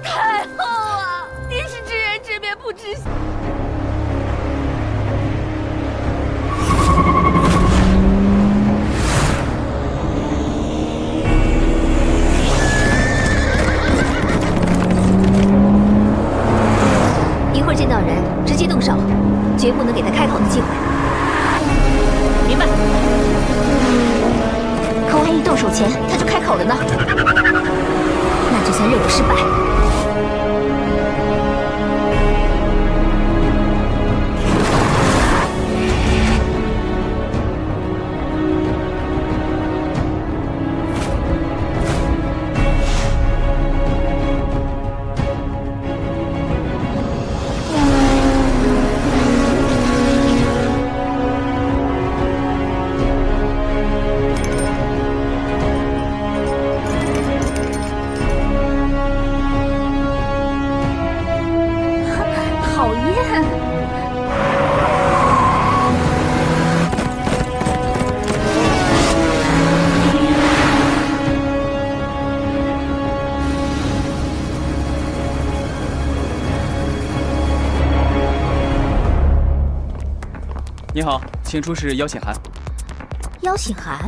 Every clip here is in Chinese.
太后啊，您是知人知面不知心。一会儿见到人，直接动手，绝不能给他开口的机会。明白。可万一动手前他就开口了呢？那就算任务失败。讨厌。你好，请出示邀请函。邀请函？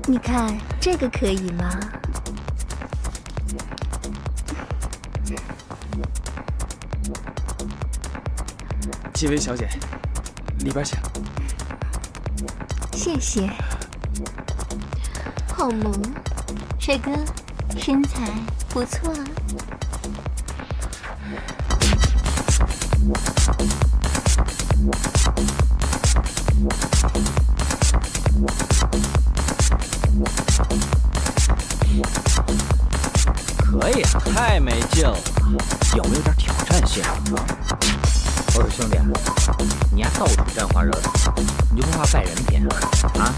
你看这个可以吗？几位小姐，里边请。谢谢。好萌，帅哥，身材不错啊。可以啊，太没劲了，有没有点挑战性啊？我说兄弟，你还到处沾花惹草，你就不怕败人品啊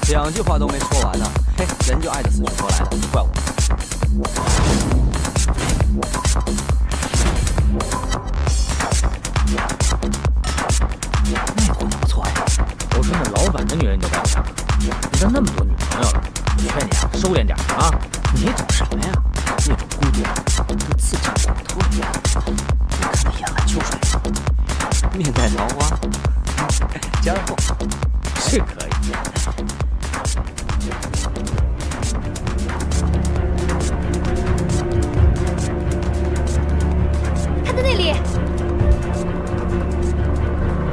？2句话都没说完呢，嘿，人就爱得死去活来的，你怪我？那货不错呀，我说那老板的女人你都不想，你都那么多女朋友了，我劝你啊，收敛点啊！你懂什么呀？那种孤独都刺进骨头里了。你看那眼含秋水，面带桃花，加货是可以。他在那里。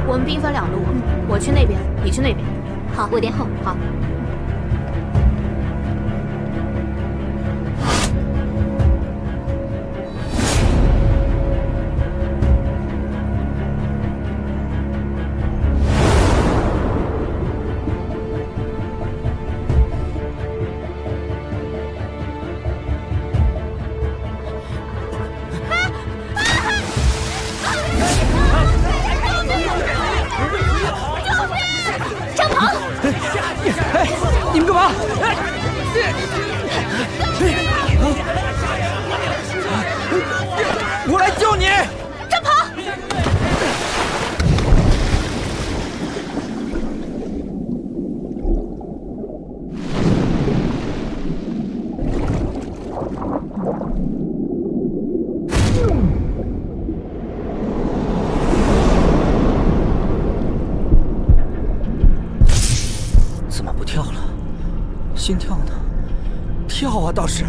我们兵分2路，我去那边，你去那边。好，我殿后。好。你们干嘛？我来救你！站跑！怎么不跳了？心跳呢？跳啊，倒是。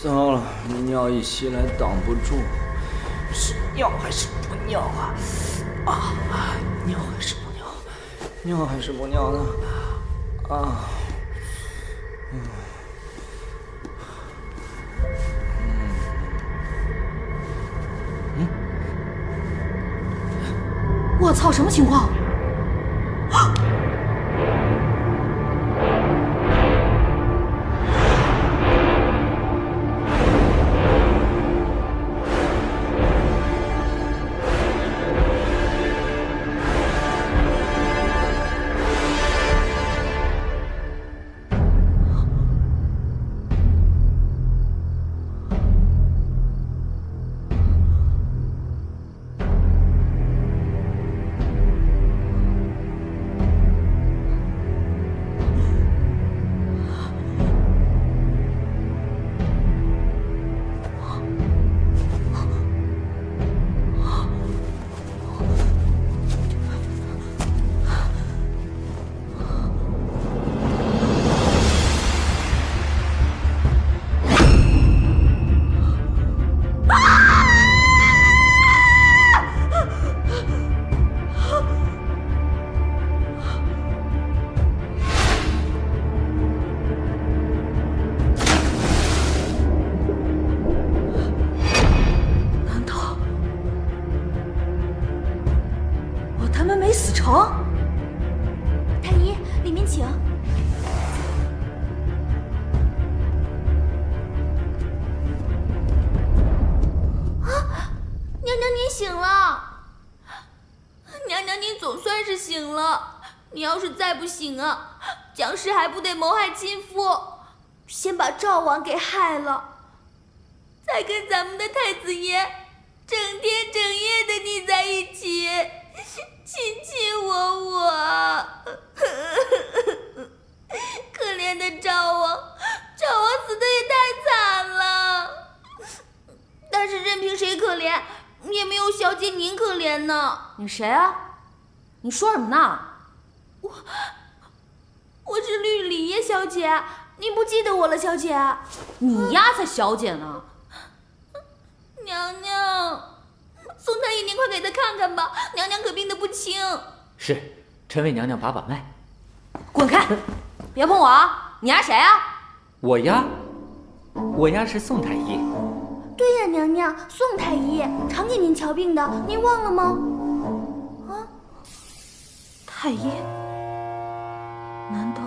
糟了，尿一袭来挡不住，是尿还是不尿啊？尿还是不尿？尿还是不尿呢？操，什么情况？你要是再不醒啊，僵尸还不得谋害亲夫，先把赵王给害了，再跟咱们的太子爷整天整夜的腻在一起，亲我。可怜的赵王死的也太惨了。但是任凭谁可怜，也没有小姐您可怜呢。你谁啊？你说什么呢？我是绿里耶小姐，您不记得我了，小姐？你呀才小姐呢。娘娘，宋太医，您快给她看看吧，娘娘可病得不轻。是，臣为娘娘把脉。滚开！别碰我啊！你丫谁啊？我丫是宋太医。对呀，娘娘，宋太医常给您瞧病的，您忘了吗？啊，太医？难道？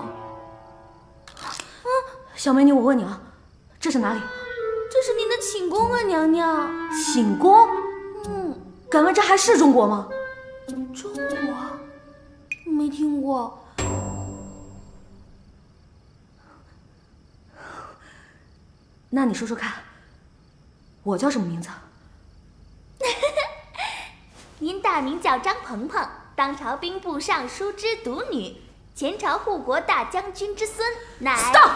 小美女，我问你啊，这是哪里？这是您的寝宫啊，娘娘。寝宫？敢问这还是中国吗？中国？没听过。那你说说看，我叫什么名字？您大名叫张鹏鹏，当朝兵部尚书之独女，前朝护国大将军之孙，乃 Stop！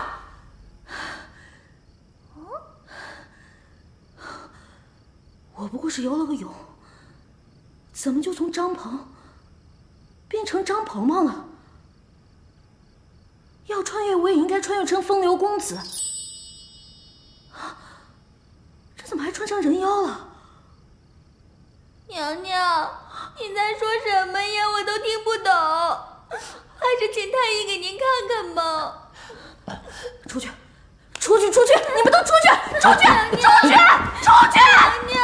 我不过是游了个泳，怎么就从张鹏变成张鹏鹏了？要穿越，我也应该穿越成风流公子。这怎么还穿成人妖了？娘娘，你在说什么呀？我都听不懂，还是请太医给您看看吧。出去！出去！出去！你们都出去！出去！出去！出去！娘娘。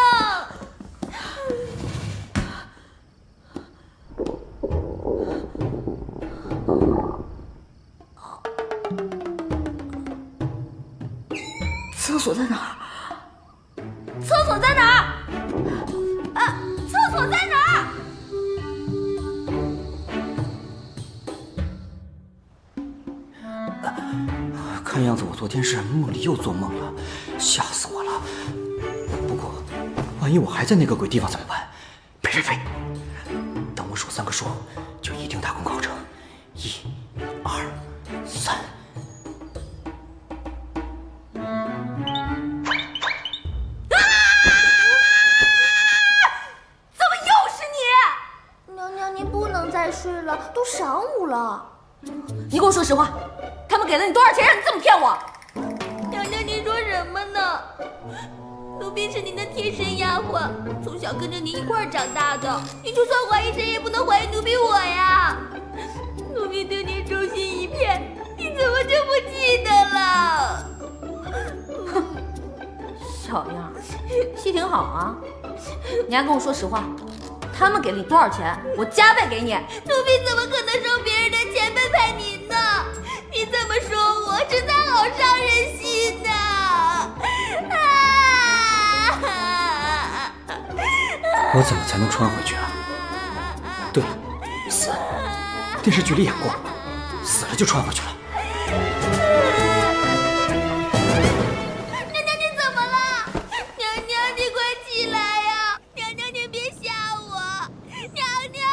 厕所在哪儿？厕所在哪儿？厕所在哪儿？看样子我昨天是梦里又做梦了，吓死我了。不过，万一我还在那个鬼地方怎么办？呸！等我数3个数，就一定大功告成。1、2、3。再睡了，都晌午了。你给我说实话，他们给了你多少钱让你这么骗我？娘娘，您说什么呢？奴婢是您的贴身丫鬟，从小跟着您一块儿长大的，您就算怀疑谁也不能怀疑奴婢我呀。奴婢对您忠心一片，你怎么就不记得了？哼，小样，戏挺好啊。你还跟我说实话，他们给了你多少钱，我加倍给你。奴婢怎么可能收别人的钱背叛您呢？你这么说我，实在好伤人心呐！我怎么才能穿回去啊？对了，死，电视剧里演过，死了就穿回去了。娘娘，你怎么了？娘娘，你快起来呀！娘娘，你别吓我！娘娘，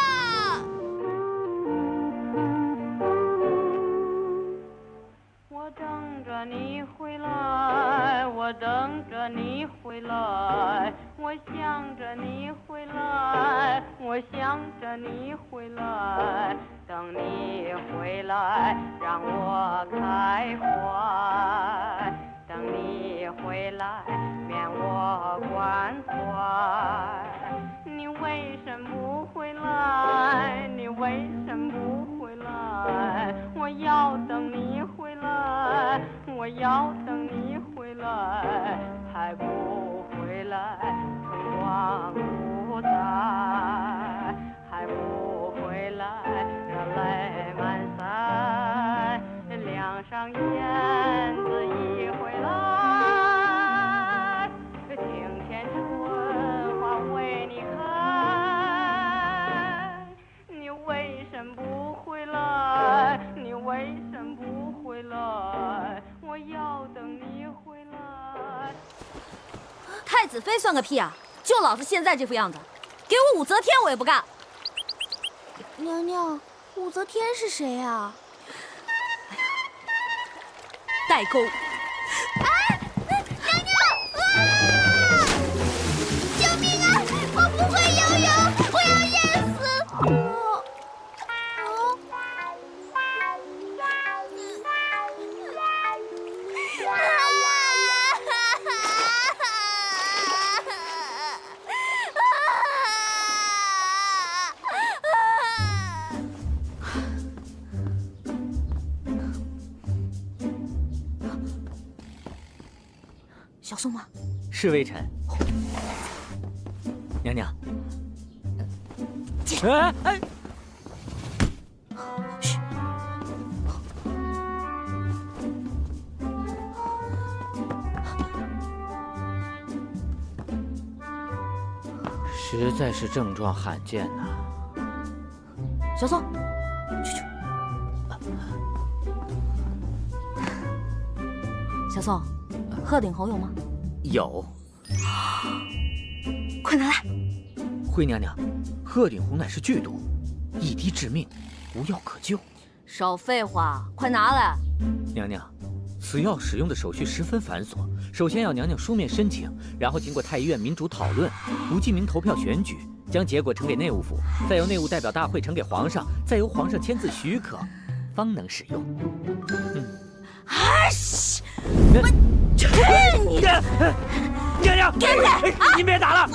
我等着你回来，我等着你回来，我想着你回来，我想着你回来，等你回来让我开怀，等你回来免我关怀。你为什么不回来？你为什么不回来？我要等你回来，我要等你回来，还不回来，春光不再，还不回来，热泪满腮，梁上燕子一回来，庭前春花为你开，你为什么不回来？你为什么不回来？我要等你回来。太子妃算个屁啊！就老子现在这副样子，给我武则天我也不干。娘娘，武则天是谁啊？代沟。娘娘！啊！救命啊！我不会游泳，我要淹死！小宋吗？是微臣。娘娘。哎哎！嘘。实在是症状罕见呐。小宋，去。小宋，鹤顶红有吗？有。快拿来！惠娘娘，鹤顶红乃是剧毒，一滴致命，无药可救。少废话，快拿来！娘娘，此药使用的手续十分繁琐，首先要娘娘书面申请，然后经过太医院民主讨论，无记名投票选举，将结果呈给内务府，再由内务代表大会呈给皇上，再由皇上签字许可，方能使用。啊西！我去你的！娘娘，给不给？您别打了！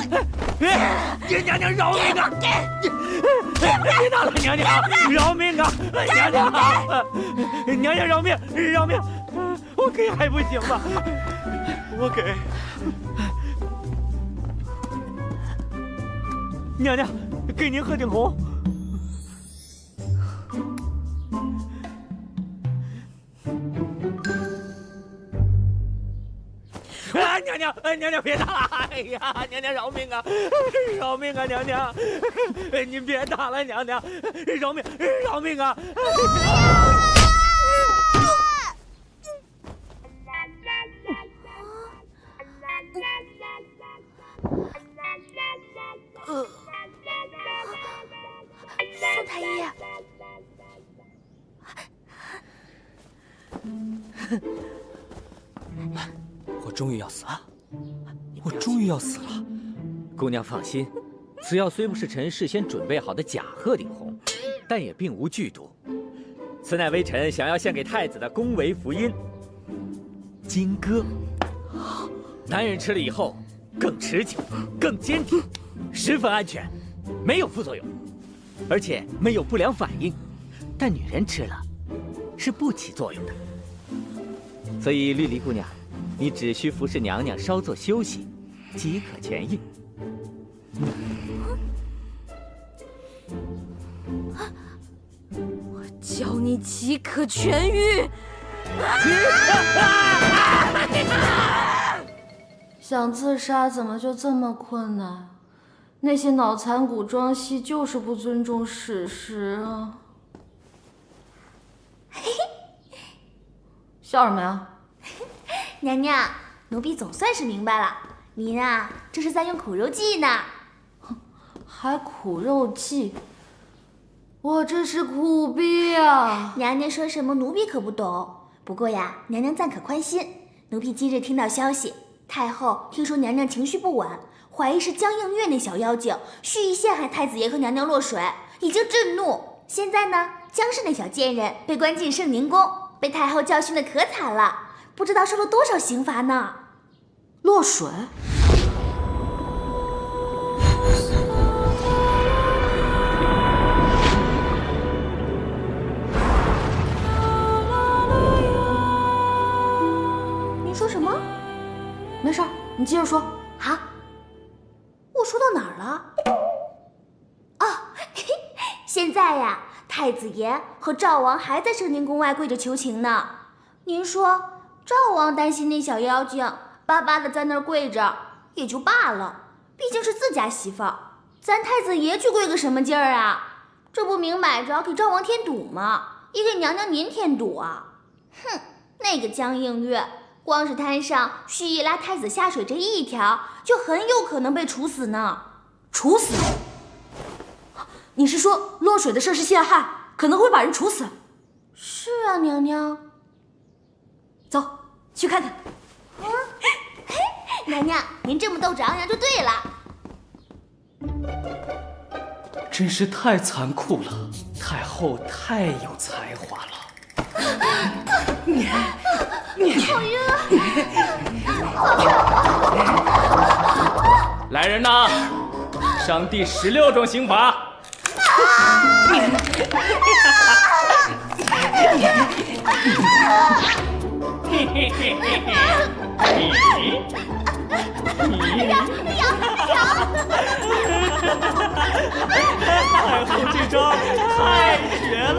娘娘饶命啊！别打了，娘娘饶命啊！娘娘，娘娘饶命，饶命！我给还不行吗？我给。娘娘，给您鹤顶红。娘娘，娘娘别打了！哎呀，娘娘饶命啊！饶命啊，娘娘！您别打了，娘娘，饶命，饶命啊！宋太医。我终于要死了！我终于要死了！姑娘放心，此药虽不是臣事先准备好的假鹤顶红，但也并无剧毒。此乃微臣想要献给太子的恭维福音——金戈。男人吃了以后更持久、更坚挺，十分安全，没有副作用，而且没有不良反应。但女人吃了是不起作用的。所以绿篱姑娘，你只需服侍娘娘稍作休息，即可痊愈。教你即可痊愈。想自杀怎么就这么困难？那些脑残古装戏就是不尊重史实啊！笑什么呀？娘娘，奴婢总算是明白了，您啊，这是在用苦肉计呢。还苦肉计？我这是苦逼啊！娘娘说什么，奴婢可不懂。不过呀，娘娘暂可宽心，奴婢今日听到消息，太后听说娘娘情绪不稳，怀疑是江映月那小妖精蓄意陷害太子爷和娘娘落水，已经震怒。现在呢，江氏那小贱人被关进圣宁宫，被太后教训的可惨了，不知道受了多少刑罚呢。落水？您说什么？没事儿，你接着说。啊，我说到哪儿了？哦，现在呀，太子爷和赵王还在圣宁宫外跪着求情呢。您说，赵王担心那小妖精巴巴的在那儿跪着也就罢了，毕竟是自家媳妇儿，咱太子爷去跪个什么劲儿啊？这不明摆着给赵王添堵吗？也给娘娘您添堵啊！哼，那个江映月。光是摊上蓄意拉太子下水这一条，就很有可能被处死呢。处死？你是说落水的事是陷害，可能会把人处死？是啊，娘娘。走，去看看。娘娘，您这么斗志昂扬就对了。真是太残酷了，太后太有才华了。好晕啊！来人呐，上第16种刑罚。太后这招太绝了！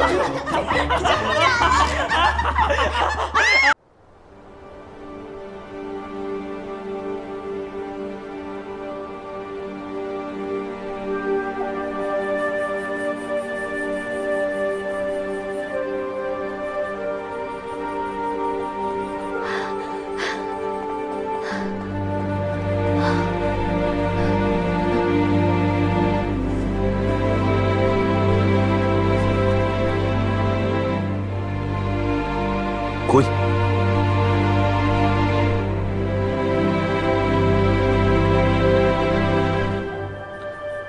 滚！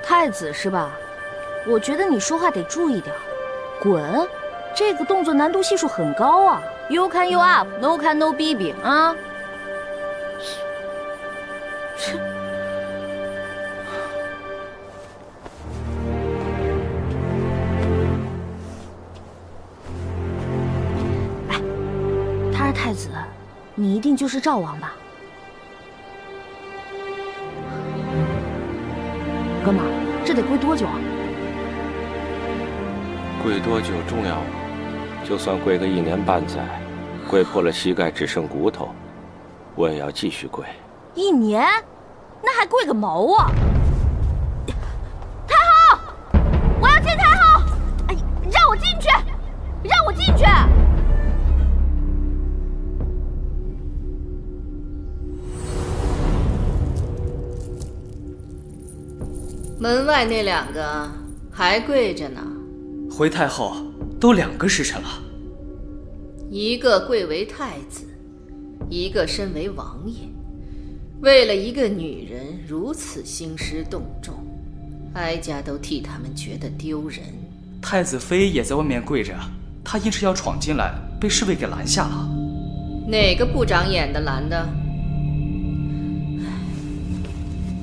太子是吧？我觉得你说话得注意点。滚！这个动作难度系数很高啊。You can you up, no can no baby 啊！哎，他是太子，你一定就是赵王吧？哥们儿，这得跪多久啊？跪多久重要吗？就算跪个1年半载，跪破了膝盖只剩骨头，我也要继续跪。1年？那还跪个毛啊！太后，我要见太后！哎，让我进去，让我进去！门外那2个还跪着呢。回太后，都2个时辰了。一个贵为太子，一个身为王爷，为了一个女人如此兴师动众，哀家都替他们觉得丢人。太子妃也在外面跪着，她硬是要闯进来，被侍卫给拦下了。哪个不长眼的拦的？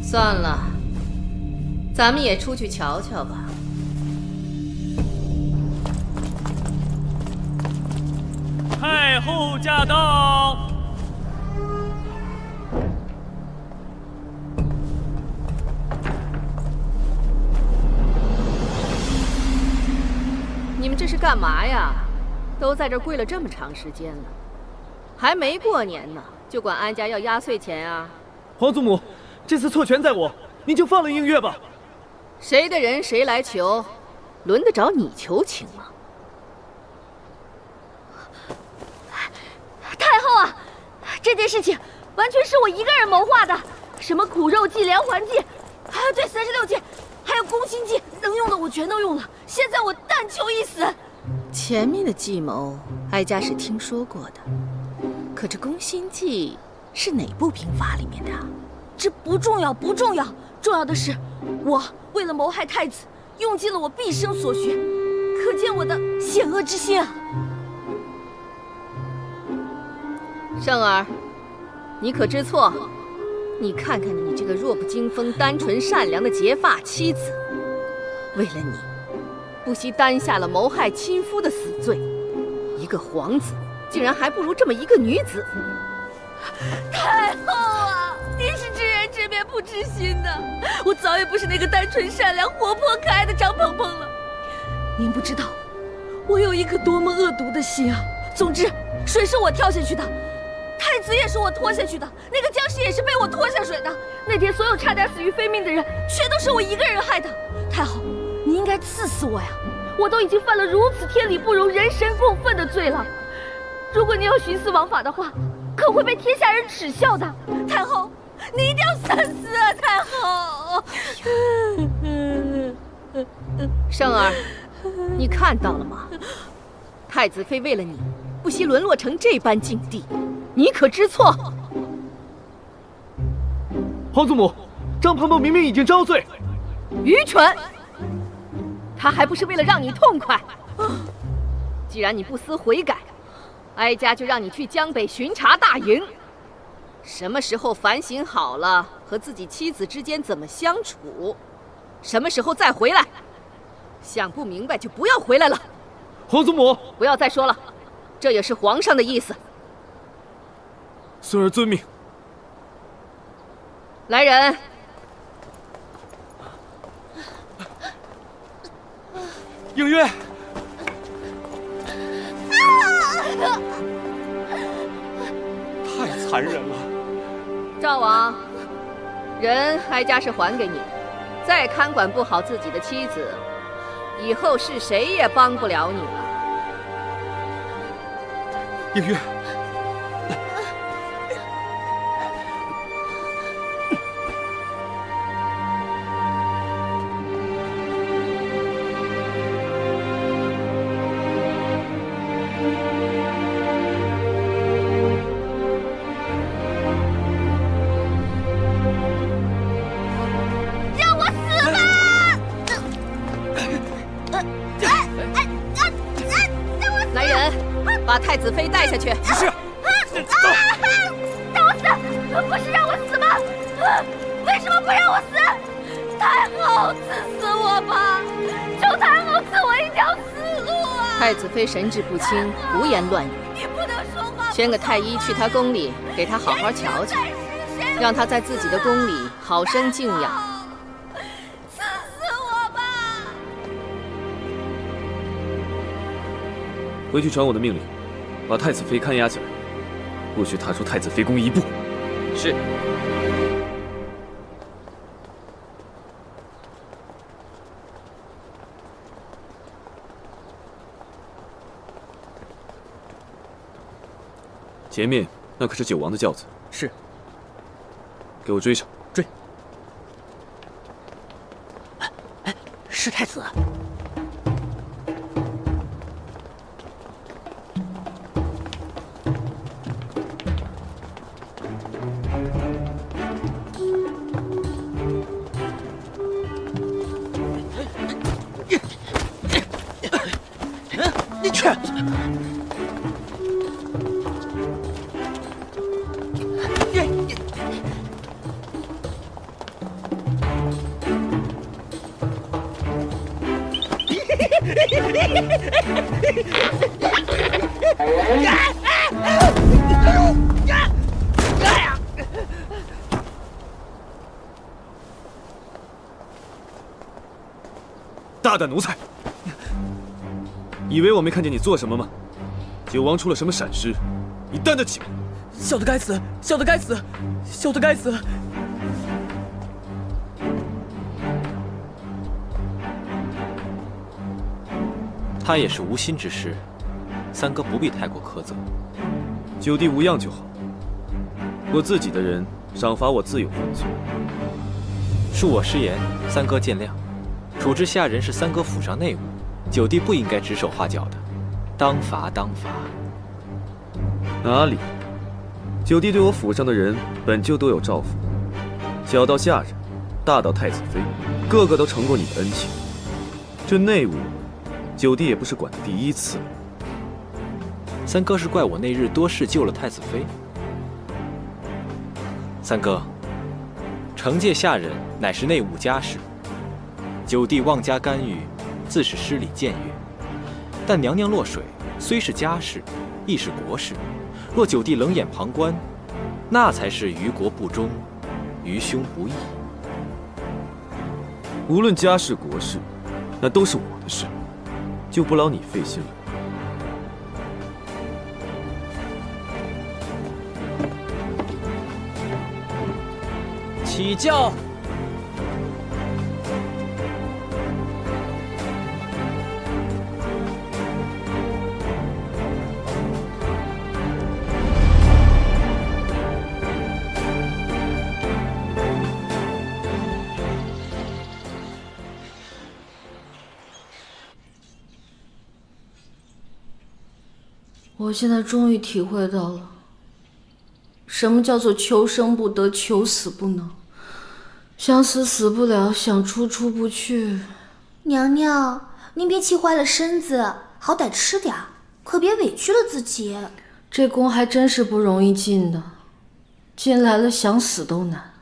算了，咱们也出去瞧瞧吧。太后驾到！你们这是干嘛呀？都在这儿跪了这么长时间了，还没过年呢，就管安家要压岁钱啊？皇祖母，这次错全在我，您就放了映月吧。谁的人谁来求，轮得着你求情吗？太后啊，这件事情完全是我一个人谋划的，什么苦肉计、连环计，对36计，还有攻心计，能用的我全都用了。现在我但求一死。前面的计谋，哀家是听说过的，可这攻心计是哪部兵法里面的啊？这不重要，不重要，重要的是，我为了谋害太子，用尽了我毕生所学，可见我的险恶之心啊！圣儿，你可知错？你看看你这个弱不禁风、单纯善良的结发妻子，为了你，不惜担下了谋害亲夫的死罪。一个皇子，竟然还不如这么一个女子。太后啊，您是知人知面不知心的，我早也不是那个单纯善良、活泼可爱的张鹏鹏了。您不知道，我有一颗多么恶毒的心啊！总之，水是我跳下去的。太子也是我拖下去的，那个僵尸也是被我拖下水的。那天所有差点死于非命的人，全都是我一个人害的。太后，你应该赐死我呀！我都已经犯了如此天理不容、人神共愤的罪了。如果您要徇私枉法的话，可会被天下人耻笑的。太后，你一定要三思啊！太后。圣儿，你看到了吗？太子妃为了你，不惜沦落成这般境地。你可知错？皇祖母，张鹏鹏明明已经招罪。愚蠢！他还不是为了让你痛快。既然你不思悔改，哀家就让你去江北巡查大营。什么时候反省好了，和自己妻子之间怎么相处，什么时候再回来。想不明白就不要回来了。皇祖母，不要再说了，这也是皇上的意思。孙儿遵命。来人！映月，太残忍了。赵王，人哀家是还给你，再看管不好自己的妻子，以后是谁也帮不了你了。映月。把太子妃带下去。是。让我死！不是让我死吗？为什么不让我死？太后，赐死我吧！求太后赐我一条死路啊！太子妃神志不清，胡言乱语。你不能说话。宣个太医去她宫里，给她好好瞧瞧，让她在自己的宫里好生静养。赐死我吧！回去传我的命令，把太子妃看押起来，不许踏出太子妃宫一步。是。前面那可是九王的轿子。是。给我追上。追。哎，是太子。你去。大胆奴才！以为我没看见你做什么吗？九王出了什么闪失，你担得起吗？小的该死，小的该死，小的该死！他也是无心之失，三哥不必太过苛责。九弟无恙就好，我自己的人，赏罚我自有分寸。恕我失言，三哥见谅。处置下人是三哥府上内务，九弟不应该指手画脚的，当罚当罚。哪里？九弟对我府上的人本就都有照拂，小到下人，大到太子妃，个个都承过你的恩情。这内务，九弟也不是管的第一次了。三哥是怪我那日多事救了太子妃。三哥，惩戒下人乃是内务家事，九弟妄加干预，自是失礼僭越。但娘娘落水虽是家事，亦是国事，若九弟冷眼旁观，那才是于国不忠，于兄不义。无论家事国事，那都是我的事，就不劳你费心了。起轿！我现在终于体会到了，什么叫做求生不得，求死不能。想死死不了，想出出不去。娘娘，您别气坏了身子，好歹吃点，可别委屈了自己。这宫还真是不容易进的，进来了想死都难。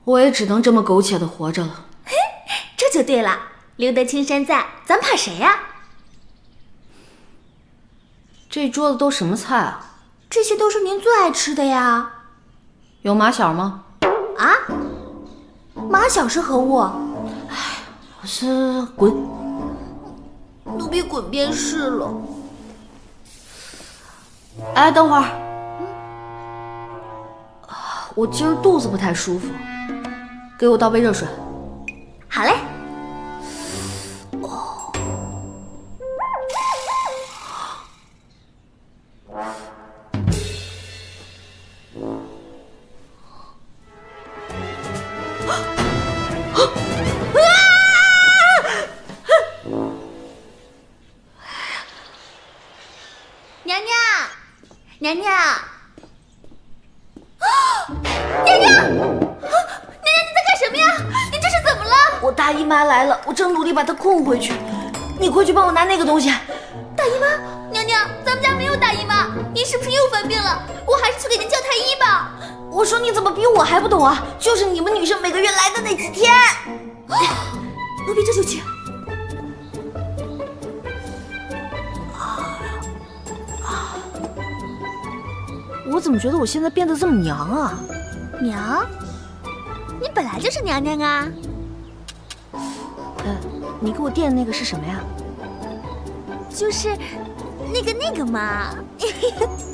我也只能这么苟且的活着了。嘿，这就对了，留得青山在，咱怕谁呀？这桌子都什么菜啊？这些都是您最爱吃的呀。有马小吗？啊？马小是何物？哎，我是滚。奴婢滚便是了。哎，等会儿。我今儿肚子不太舒服，给我倒杯热水。好嘞。娘娘，娘娘，娘娘，你在干什么呀？你这是怎么了？我大姨妈来了，我正努力把她控回去。你快去帮我拿那个东西。大姨妈，娘娘，咱们家没有大姨妈，您是不是又犯病了？我还是去给您叫太医吧。我说你怎么比我还不懂啊？就是你们女生每个月来的那几天。奴婢这就去。我怎么觉得我现在变得这么娘啊？娘？你本来就是娘娘啊。你给我垫的那个是什么呀？就是那个嘛。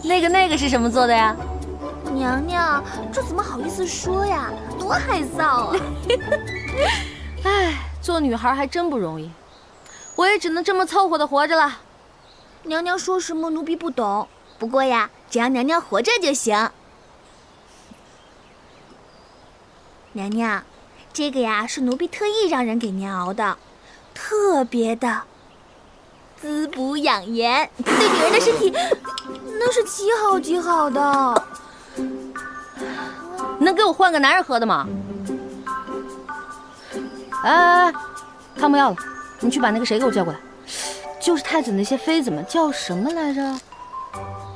那个是什么做的呀？娘娘，这怎么好意思说呀？多害臊啊！哎，做女孩还真不容易，我也只能这么凑合的活着了。娘娘说什么奴婢不懂，不过呀，只要娘娘活着就行。娘娘，这个呀是奴婢特意让人给您熬的，特别的滋补养颜，对女人的身体那是极好极好的。能给我换个男人喝的吗？哎，汤不要了，你去把那个谁给我叫过来，就是太子那些妃子们叫什么来着？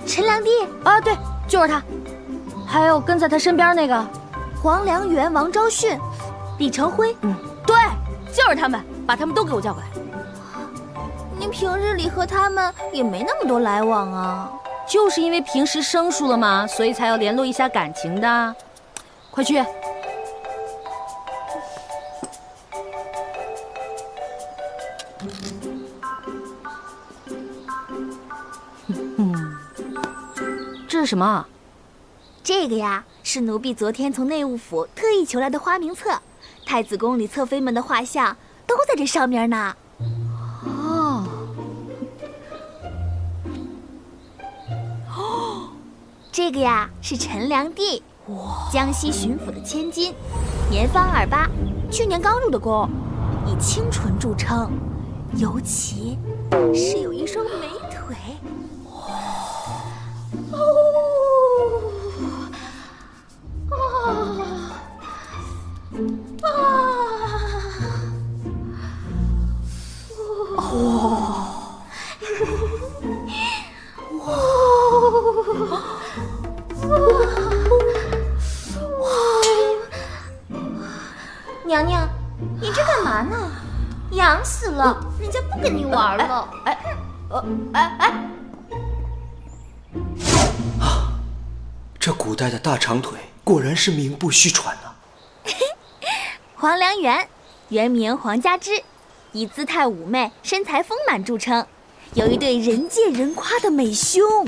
陈良娣啊，对，就是他。还有跟在他身边那个黄良元、王昭训、李成辉，对，就是他们，把他们都给我叫过来。您平日里和他们也没那么多来往啊。就是因为平时生疏了嘛，所以才要联络一下感情的。快去。是什么？这个呀，是奴婢昨天从内务府特意求来的花名册，太子宫里侧妃们的画像都在这上面呢。哦，这个呀是陈良娣，江西巡抚的千金，年方28，去年刚入的宫，以清纯著称，尤其是有一双美腿。娘娘，你这干嘛呢？痒死了，人家不跟你玩了。这古代的大长腿果然是名不虚传啊！黄良媛，原名黄家芝，以姿态妩媚、身材丰满著称，有一对人见人夸的美胸。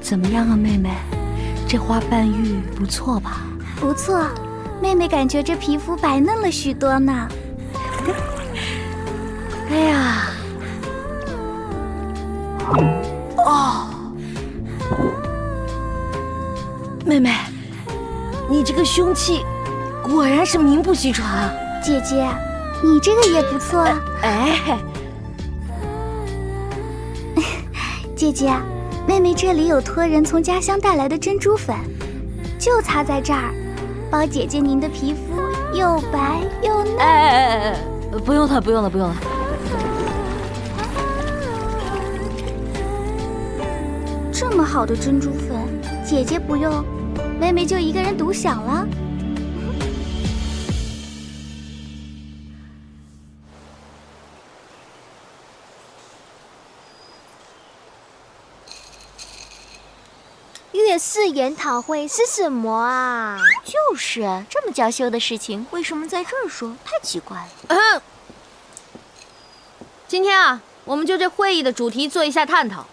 怎么样啊，妹妹？这花瓣玉不错吧？不错，妹妹感觉这皮肤白嫩了许多呢。哎呀，哦，妹妹，你这个凶器果然是名不虚传啊！姐姐，你这个也不错。哎，姐姐，妹妹这里有托人从家乡带来的珍珠粉，就擦在这儿，包姐姐您的皮肤又白又嫩。哎，不用了，不用了，不用了。这么好的珍珠粉，姐姐不用，妹妹就一个人独享了。月事研讨会是什么啊？就是这么娇羞的事情，为什么在这儿说？太奇怪了。今天啊，我们就这会议的主题做一下探讨，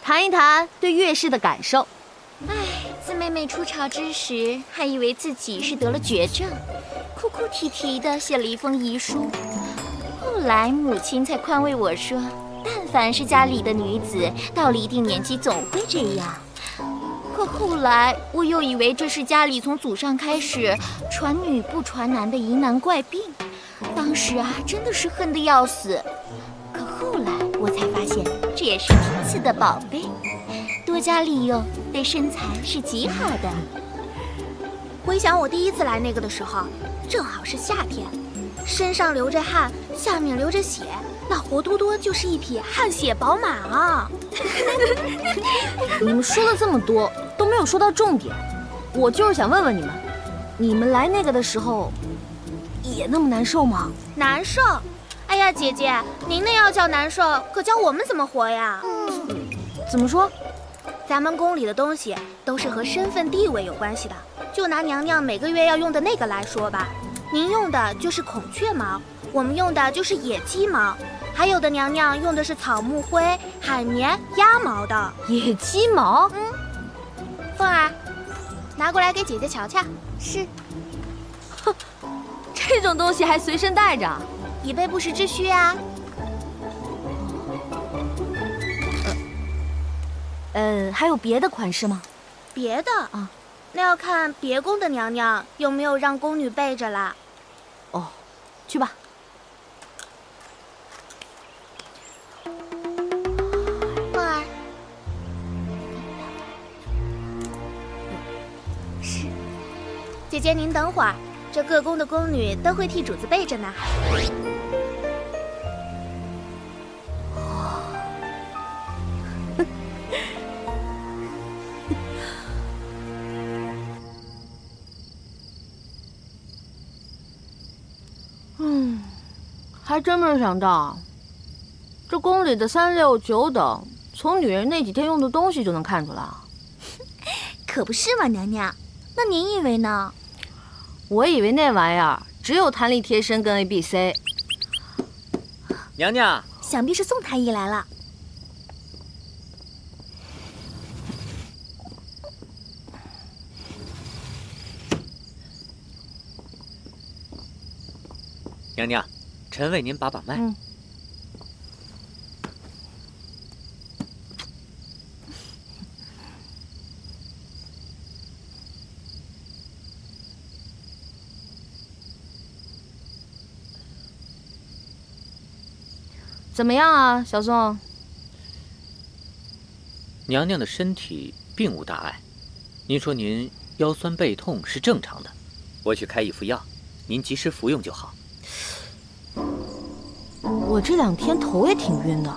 谈一谈对月事的感受。唉，自妹妹出朝之时，还以为自己是得了绝症，哭哭啼啼的写了一封遗书。后来母亲才宽慰我说，但凡是家里的女子，到了一定年纪总会这样。可后来我又以为这是家里从祖上开始传女不传男的疑难怪病，当时啊真的是恨得要死。可后来我才发现，这也是天赐的宝贝，多加利用，对身材是极好的。回想我第一次来那个的时候，正好是夏天，身上流着汗，下面流着血，那活脱脱就是一匹汗血宝马啊！你们说了这么多，都没有说到重点。我就是想问问你们，你们来那个的时候，也那么难受吗？难受？哎呀，姐姐，您那要叫难受，可叫我们怎么活呀？怎么说？咱们宫里的东西都是和身份地位有关系的。就拿娘娘每个月要用的那个来说吧，您用的就是孔雀毛，我们用的就是野鸡毛。还有的娘娘用的是草木灰、海绵、鸭毛的。野鸡毛？凤儿，拿过来给姐姐瞧瞧。是。哼，这种东西还随身带着，以备不时之需啊。还有别的款式吗？别的啊，那要看别宫的娘娘有没有让宫女备着啦。哦，去吧。姐姐，您等会儿，这各宫的宫女都会替主子备着呢。还真没想到，这宫里的3、6、9等，从女人那几天用的东西就能看出来啊。可不是嘛，娘娘。那您以为呢？我以为那玩意儿只有弹力贴身跟 ABC。娘娘，想必是宋太医来了。娘娘，臣为您把脉。怎么样啊，小宋？娘娘的身体并无大碍，您说您腰酸背痛是正常的，我去开一副药，您及时服用就好。我这2天头也挺晕的。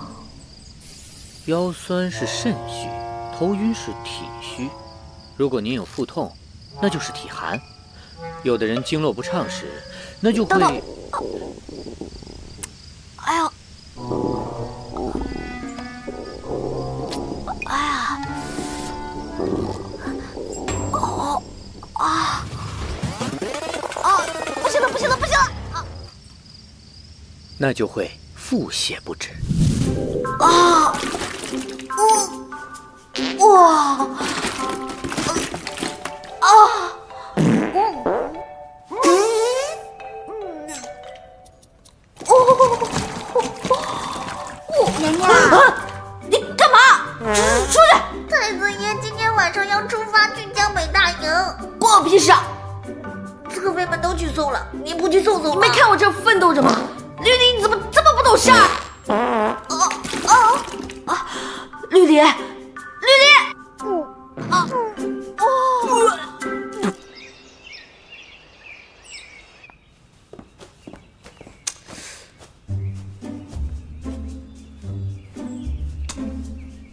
腰酸是肾虚，头晕是体虚。如果您有腹痛，那就是体寒。有的人经络不畅时，那就会……哎呦！哎呀！哦啊！不行了，不行了，不行了！那就会腹泻不止。啊！哇！娘娘，你干嘛？出去！太子爷今天晚上要出发去江北大营，关我屁事啊！侧妃们都去送了，你不去送送吗？你没看我这奋斗着吗？绿篱，你怎么这么不懂事儿？绿篱，绿篱，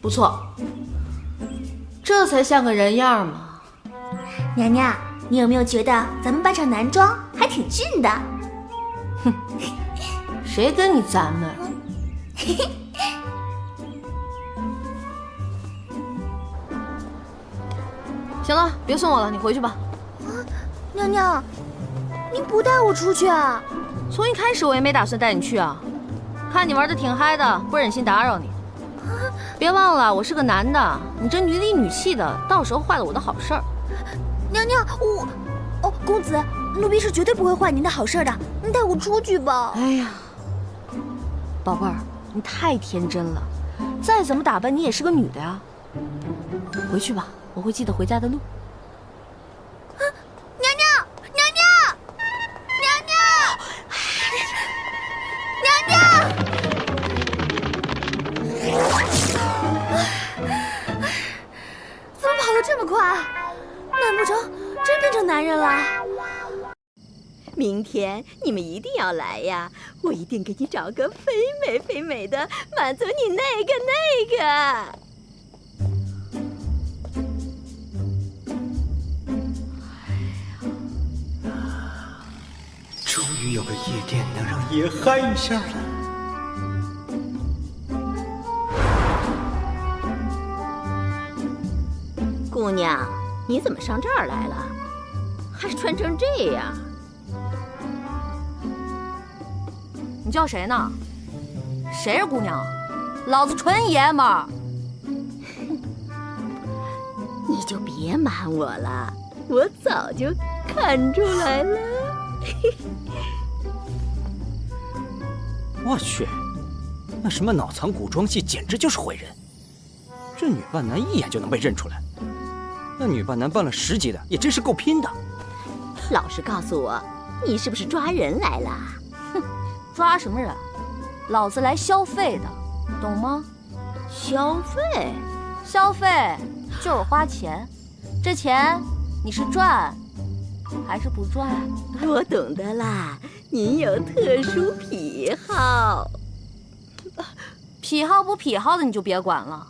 不错，这才像个人样嘛。娘娘，你有没有觉得咱们扮上男装还挺俊的？哼，谁跟你咱们？行了，别送我了，你回去吧。娘娘，您不带我出去啊？从一开始我也没打算带你去啊，看你玩的挺嗨的，不忍心打扰你。别忘了，我是个男的，你这女里女气的，到时候坏了我的好事儿。娘娘，公子，奴婢是绝对不会坏您的好事的，您带我出去吧。哎呀，宝贝儿，你太天真了，再怎么打扮你也是个女的呀。回去吧，我会记得回家的路。娘娘，娘娘，娘娘，娘娘！怎么跑得这么快？难不成真变成男人了？明天你们一定要来呀！我一定给你找个肥美肥美的，满足你那个。终于有个夜店能让爷嗨一下了。姑娘，你怎么上这儿来了？还穿成这样？你叫谁呢？谁是姑娘？老子纯爷们儿。你就别瞒我了，我早就看出来了。我去，那什么脑残古装戏简直就是毁人。这女扮男一眼就能被认出来，那女扮男扮了10集的也真是够拼的。老实告诉我，你是不是抓人来了？哼，抓什么人？老子来消费的，懂吗？消费？消费就是花钱，这钱你是赚还是不赚？我懂得啦，您有特殊癖好。癖好不癖好的你就别管了，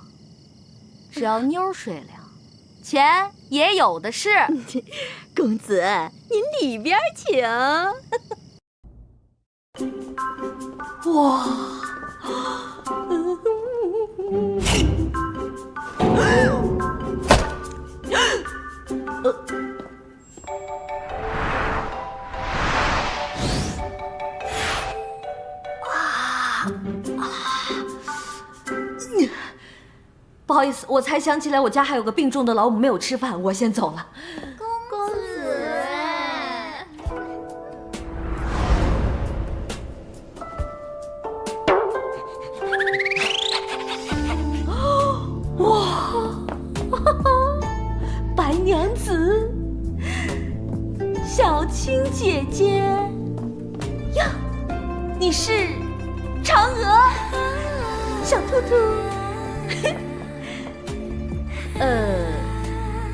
只要妞水灵，钱也有的是。公子，您里边请。哇！不好意思，我才想起来我家还有个病重的老母没有吃饭，我先走了。公子，哇，白娘子，小青姐姐呀，你是嫦娥，小兔兔。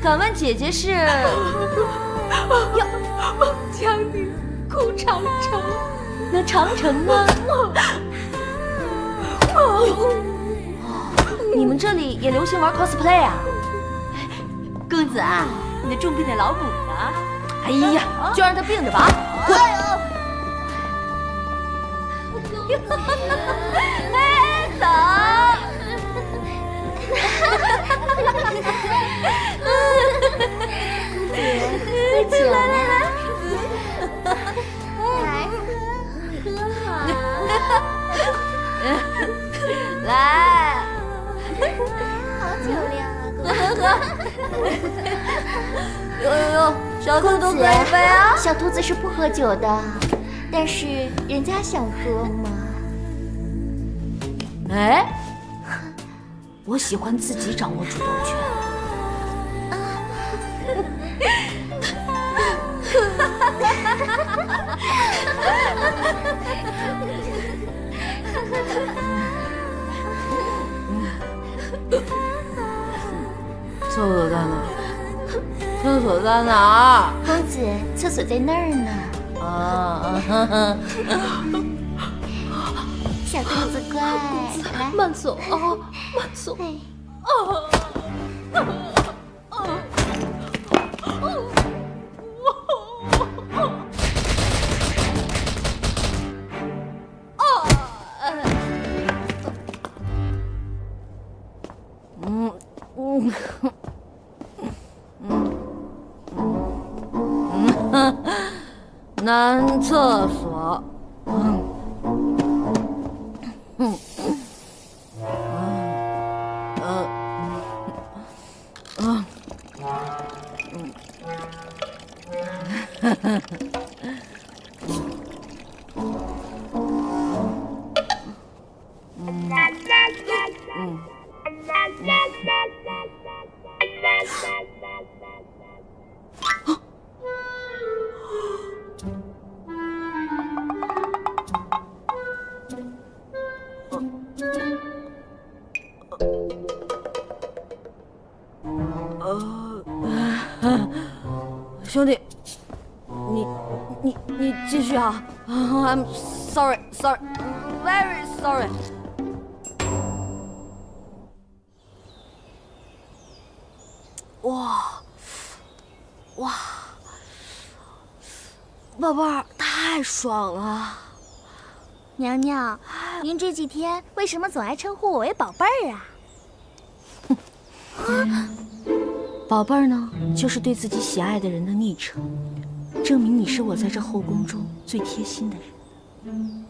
敢问姐姐是？呀，孟姜女哭长城，那长城呢？你们这里也流行玩 cosplay 啊？公子啊，你的重病的老母呢？哎呀，就让她病着吧，滚！哎，走！喝酒呀！来喝，来，好酒量啊！喝。呦，小兔兔喝一杯啊！小兔子是不喝酒的，但是人家想喝嘛。哎，我喜欢自己掌握主动权。厕所在哪？厕所在哪？公子，厕所在那儿呢。小兔子乖，来，慢走啊，慢走。男厕所。兄弟，你继续啊 ！I'm sorry, very sorry。哇，宝贝儿，太爽了！娘娘，您这几天为什么总爱称呼我为宝贝儿啊？宝贝儿呢，就是对自己喜爱的人的昵称，证明你是我在这后宫中最贴心的人。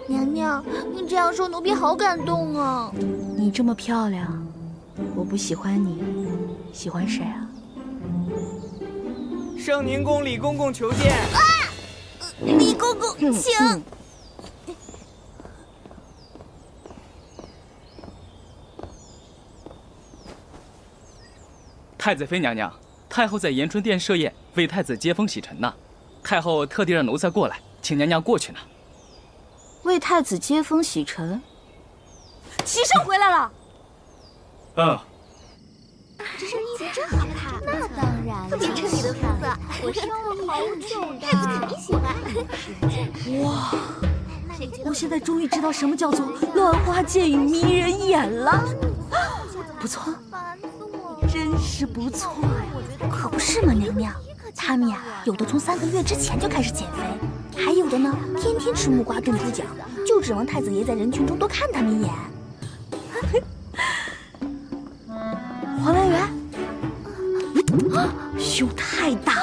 娘娘，你这样说，奴婢好感动啊！你这么漂亮，我不喜欢你，喜欢谁啊？圣宁宫李公公求见。李公公，请。太子妃娘娘，太后在延春殿设宴，为太子接风洗尘呢。太后特地让奴才过来，请娘娘过去呢。为太子接风洗尘？齐胜回来了。这身衣服真好看。那当然了，这是你的肤色，我挑了好久的。太子肯定喜欢。哇！我现在终于知道什么叫做乱花渐欲迷人眼了。不错，真是不错呀！可不是嘛，娘娘，他们呀，有的从3个月之前就开始减肥，还有的呢，天天吃木瓜炖猪脚，就指望太子爷在人群中多看他们一眼。黄兰元，胸太大，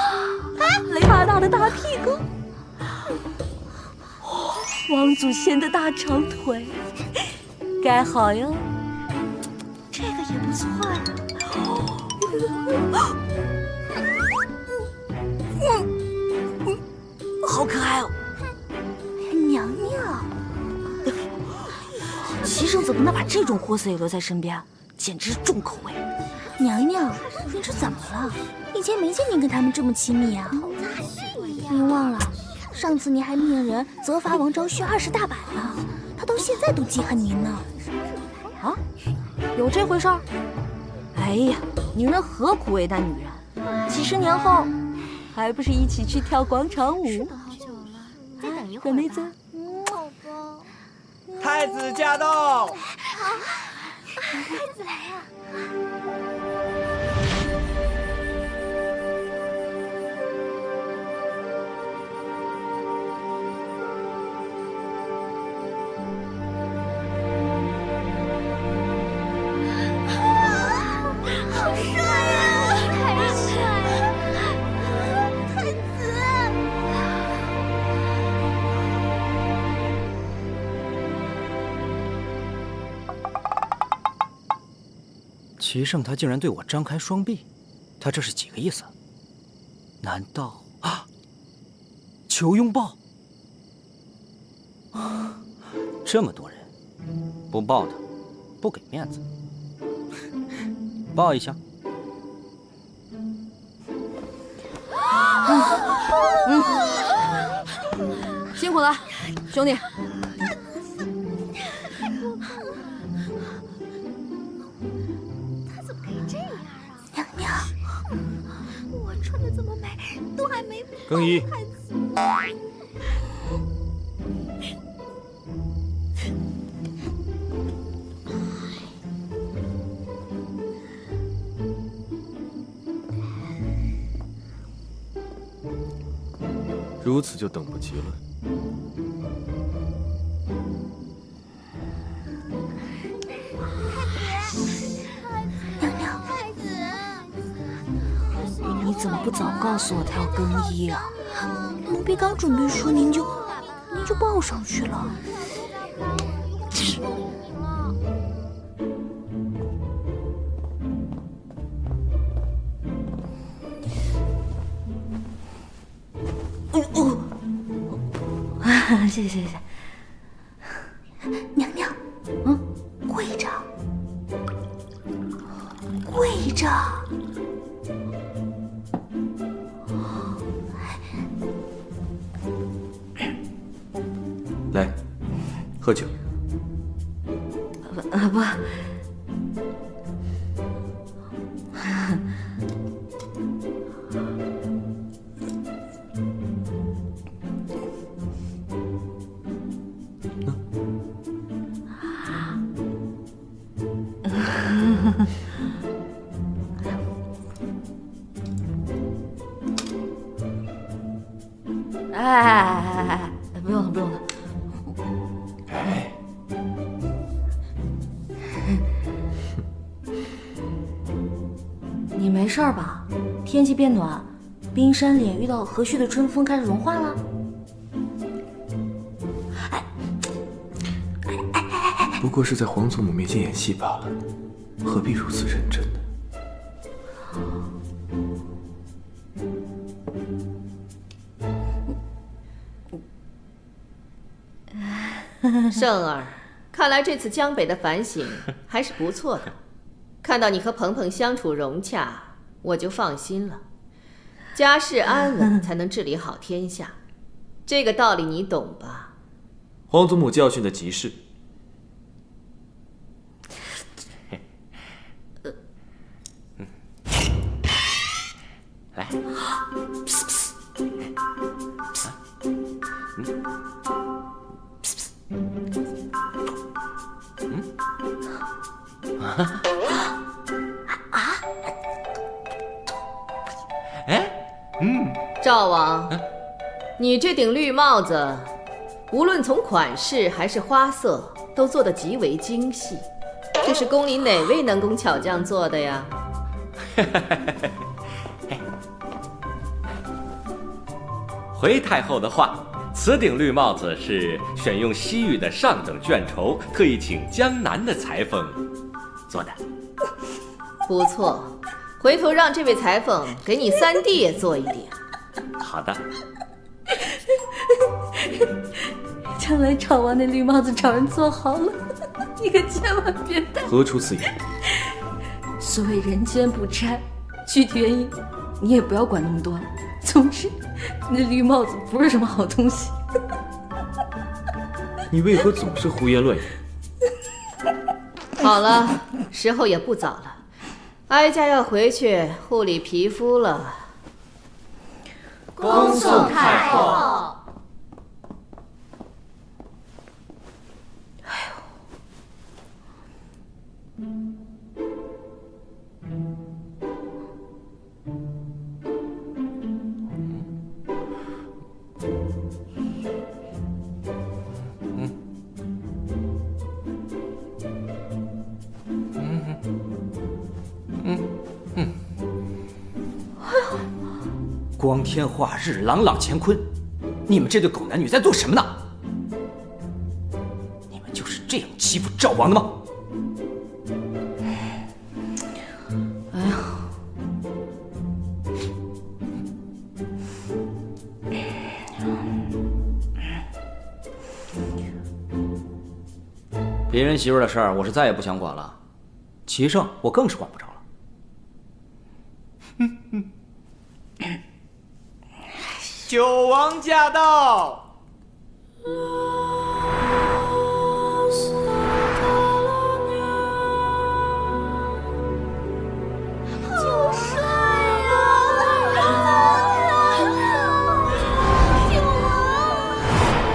雷巴大的大屁股，王祖贤的大长腿，盖好哟。这个也不错呀。好可爱哦！娘娘，齐圣怎么能把这种货色也留在身边？简直是重口味！娘娘，你这怎么了？以前没见您跟他们这么亲密啊！您忘了，上次您还命人责罚王昭旭20大板呢，他到现在都记恨您呢。啊，有这回事儿？哎呀，女人何苦为难女人？几十年后，还不是一起去跳广场舞？是的，好久了，再等一会儿吧。好吧。太子驾到！啊，太子来了。好帅呀！太帅了，太子。齐胜他竟然对我张开双臂，他这是几个意思？难道啊，求拥抱？这么多人，不抱他，不给面子。抱一下。辛苦了，兄弟。他怎么可以这样啊？娘娘，我穿的这么美，都还没更衣。如此就等不及了。娘娘，你怎么不早告诉我他要更衣啊？奴婢刚准备说，您就抱上去了。谢谢谢谢。娘娘，跪着，跪着。来，喝酒。不。哎，不用了，不用了。哎，你没事吧？天气变暖，冰山脸遇到和煦的春风开始融化了。不过是在皇祖母面前演戏罢了，何必如此认真呢？胜儿，看来这次江北的反省还是不错的。看到你和鹏鹏相处融洽，我就放心了。家事安稳，才能治理好天下，这个道理你懂吧？皇祖母教训的极是。来。赵王，你这顶绿帽子，无论从款式还是花色，都做得极为精细。这是宫里哪位能工巧匠做的呀？回太后的话，此顶绿帽子是选用西域的上等绢绸，特意请江南的裁缝做的。不错，回头让这位裁缝给你三弟也做一顶。好的。将来赵王那绿帽子找人做好了，你可千万别戴。何出此言？所谓人间不拆，具体原因你也不要管那么多了。总之，那绿帽子不是什么好东西。你为何总是胡言乱语？好了，时候也不早了，哀家要回去护理皮肤了。恭送太后。光天化日，朗朗乾坤，你们这对狗男女在做什么呢？你们就是这样欺负赵王的吗？哎呀，别人媳妇的事儿，我是再也不想管了。齐胜，我更是管不着了。九王驾到！九帅呀！九王，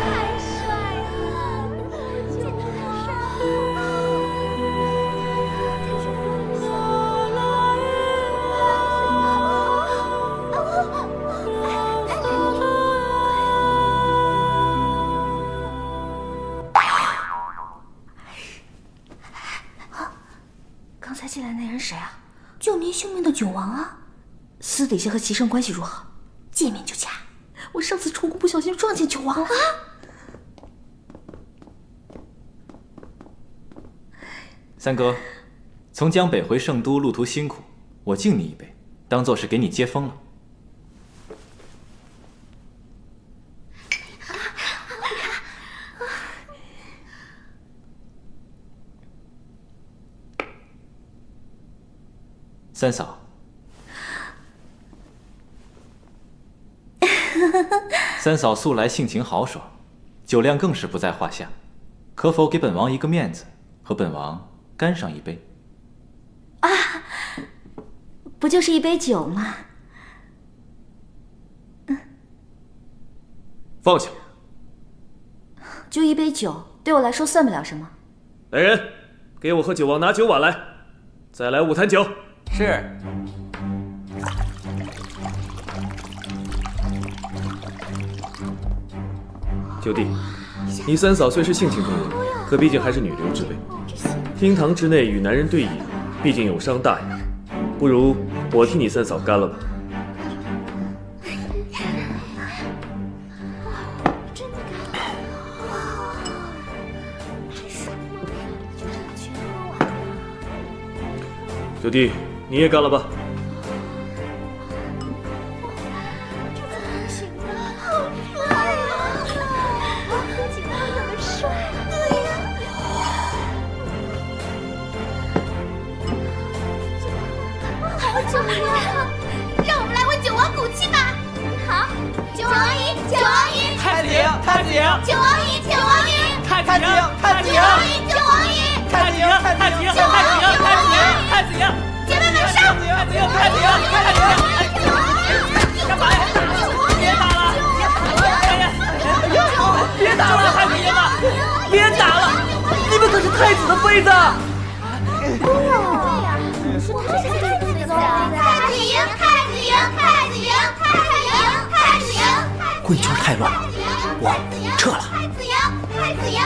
太帅了！九刚才进来那人谁啊？救您性命的九王啊！私底下和齐胜关系如何？见面就掐。我上次出宫不小心撞见九王了啊！三哥，从江北回圣都路途辛苦，我敬你一杯，当做是给你接风了。三嫂，三嫂素来性情豪爽，酒量更是不在话下，可否给本王一个面子，和本王干上一杯？啊，不就是一杯酒吗？放下，就一杯酒，对我来说算不了什么。来人，给我和九王拿酒碗来，再来5坛酒。是。九弟，你三嫂虽是性情中人，可毕竟还是女流之辈，厅堂之内与男人对饮，毕竟有伤大雅。不如我替你三嫂干了吧。九弟，你也干了吧。九王，让我们来为九王鼓气吧！好，九王赢，九王赢，太子赢，太子赢，九王赢，九王赢，太子赢，太子赢，九王赢，太子赢，太子赢，太子赢，太子赢，太子赢，姐妹们上！太乱了，我撤了。太子赢，太子赢！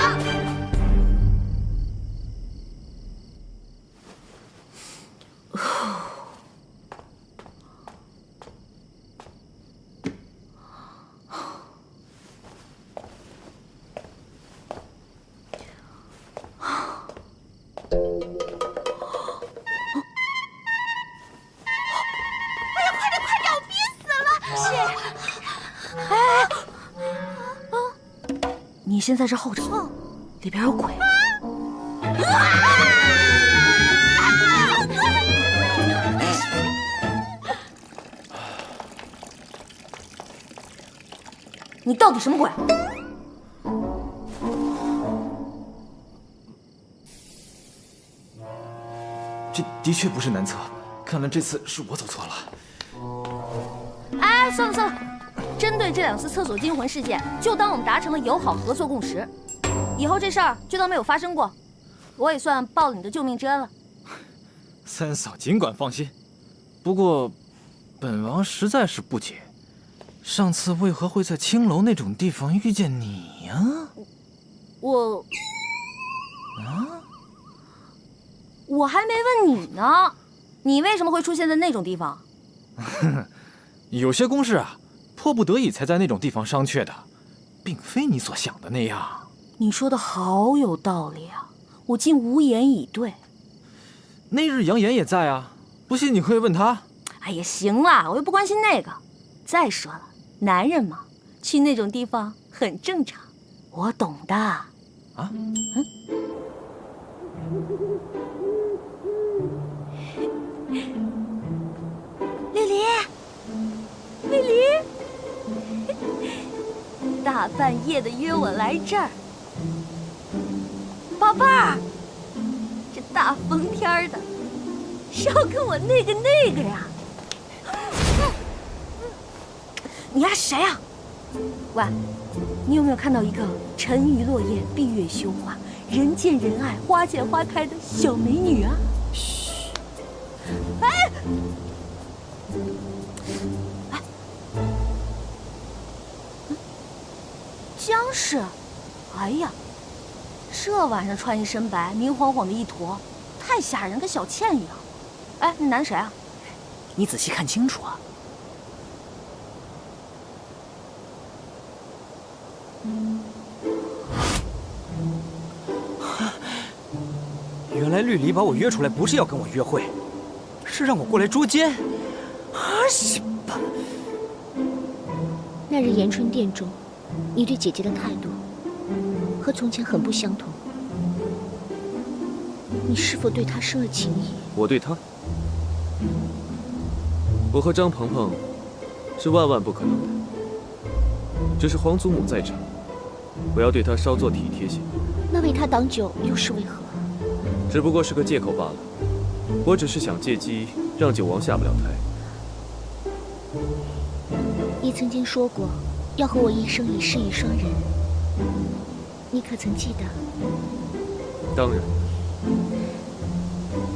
你先在这候着，里边有鬼。你到底什么鬼？这的确不是男厕，看来这次是我走错了。哎，算了算了，针对这2次厕所惊魂事件，就当我们达成了友好合作共识，以后这事儿就当没有发生过，我也算报了你的救命之恩了。三嫂尽管放心，不过，本王实在是不解，上次为何会在青楼那种地方遇见你呀？我还没问你呢，你为什么会出现在那种地方？有些公事啊，迫不得已才在那种地方商榷的，并非你所想的那样。你说的好有道理啊，我竟无言以对。那日杨言也在啊，不信你可以问他。哎呀，行了，我又不关心那个。再说了，男人嘛，去那种地方很正常，我懂的。啊？丽丽，大半夜的约我来这儿，宝贝儿，这大风天的，是要跟我那个呀？你丫谁啊？喂，你有没有看到一个沉鱼落雁、闭月羞花、人见人爱、花见花开的小美女啊？嘘！哎！僵尸！哎呀，这晚上穿一身白，明晃晃的一坨，太吓人，跟小倩一样。哎，那男谁啊？你仔细看清楚啊！原来绿篱把我约出来，不是要跟我约会，是让我过来捉奸。儿媳妇！那日延春殿中，你对姐姐的态度和从前很不相同。你是否对她生了情意？我对她，我和张鹏鹏是万万不可能的。只是皇祖母在场，我要对她稍作体贴些。那为她挡酒又是为何？只不过是个借口罢了。我只是想借机让九王下不了台。你曾经说过，要和我一生一世一双人，你可曾记得？当然。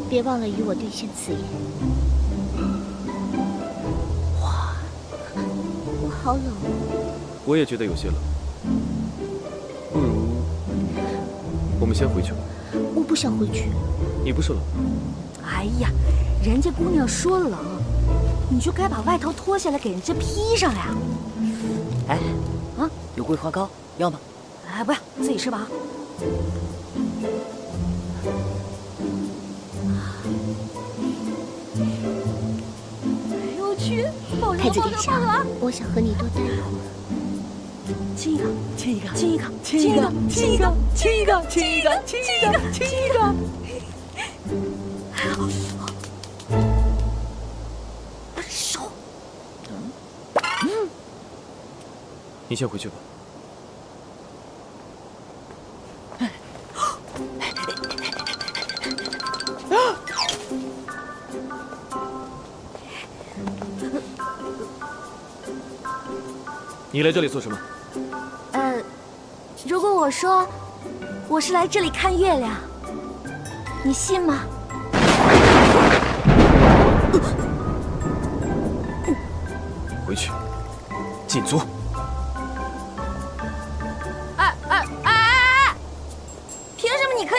别忘了与我兑现此言。哇，我好冷。我也觉得有些冷。不如我们先回去吧。我不想回去。你不是冷？哎呀，人家姑娘说冷，你就该把外套脱下来给人家披上呀。哎，啊，有桂花糕，要吗？哎，不要，自己吃吧。哎呦我去！太子殿下，我想和你多待一会儿。亲一个，亲一个，亲一个，亲一个，亲一个，亲一个，亲一个，亲一个，亲一个。手。你先回去吧。你来这里做什么？如果我说我是来这里看月亮，你信吗？回去，禁足。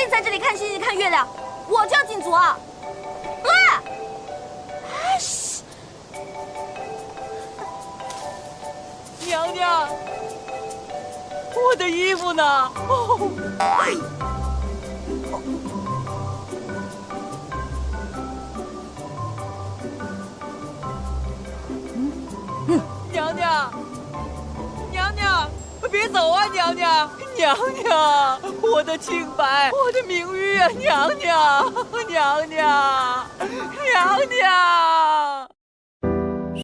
人在这里看星星看月亮，我就要禁足啊！嘘，娘娘，我的衣服呢？哦，娘娘，娘娘，别走啊，娘娘！娘娘，我的清白，我的名誉啊，娘娘，娘娘，娘娘。